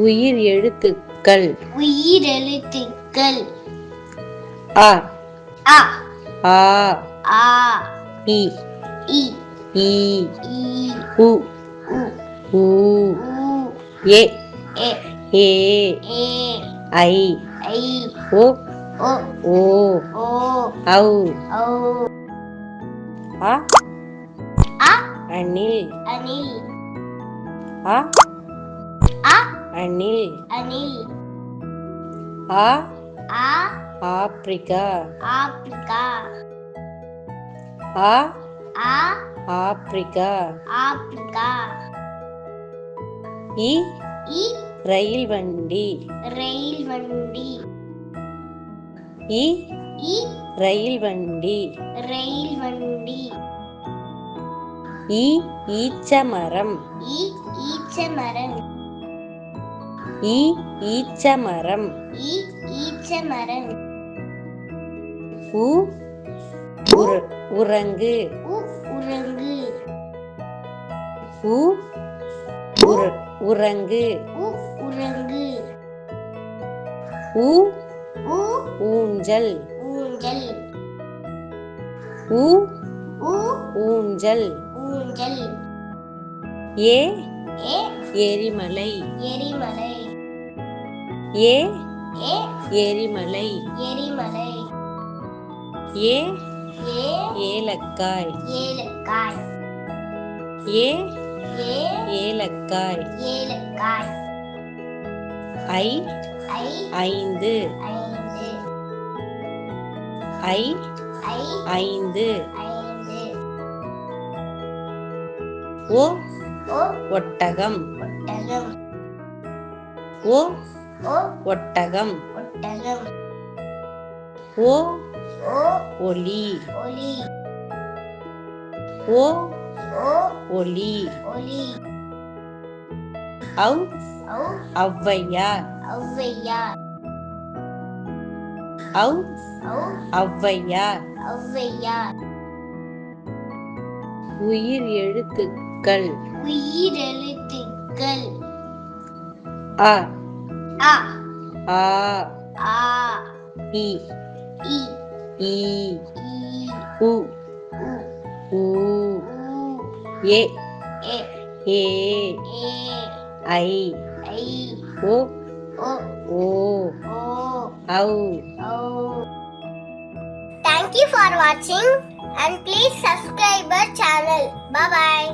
உயிர் எழுத்துக்கள் உயிரெழுத்துக்கள் அ அ ஆ ஆ இ இ ஈ ஈ உ உ ஊ ஊ ஏ ஏ ஏ ஏ ஐ ஐ ஓ ஓ ஓ ஓ ஔ ஔ அ அ அணில் அணில் அ அ அணில் அணில் ஆ ஆ ஆப்பிரிக்கா ஆப்பிரிக்கா ஆ ஆ ஆப்பிரிக்கா ஆப்பிரிக்கா இ இ ரயில் வண்டி ரயில் வண்டி இ இ ரயில் வண்டி ரயில் வண்டி ஈ ஈச்ச மரம் இ ஈச்ச மரம் ஈ ஈச்ச மரம் இ ஈச்ச மரம் உ உறங்கு உ உறங்கு உ உறங்கு உ உறங்கு ஊ ஊ ஊஞ்சல் ஊஞ்சல் ஊ ஊ ஊஞ்சல் ஊஞ்சல் ஏ ஏ எரிமலை எரிமலை ஏ ஏ எரிமலை எரிமலை ஏ ஏ ஏலக்காய் ஏலக்காய் ஏ ஏ ஏலக்காய் ஏலக்காய் ஐ ஐ ஐந்து ஐந்து ஐ ஐ ஐந்து ஐந்து ஓ ஓ ஒட்டகம் ஒட்டகம் ஓ ஓ ஒட்டகம் ஒட்டகம் ஓ ஓ ஒலி ஒலி ஓ ஓ ஒலி ஒலி ஔ ஔ ஔவையார் ஔவையார் ஔ ஔ ஔவையார் ஔவையார் உயிர் எழுத்துக்கள் உயிரெழுத்துக்கள் அ அ ஆ ஆ இ இ ஈ ஈ உ உ ஊ ஊ ஏ ஏ ஏ ஏ ஐ ஐ ஓ ஓ ஓ ஓ ஔ ஔ Thank you for watching and please subscribe our channel. Bye bye.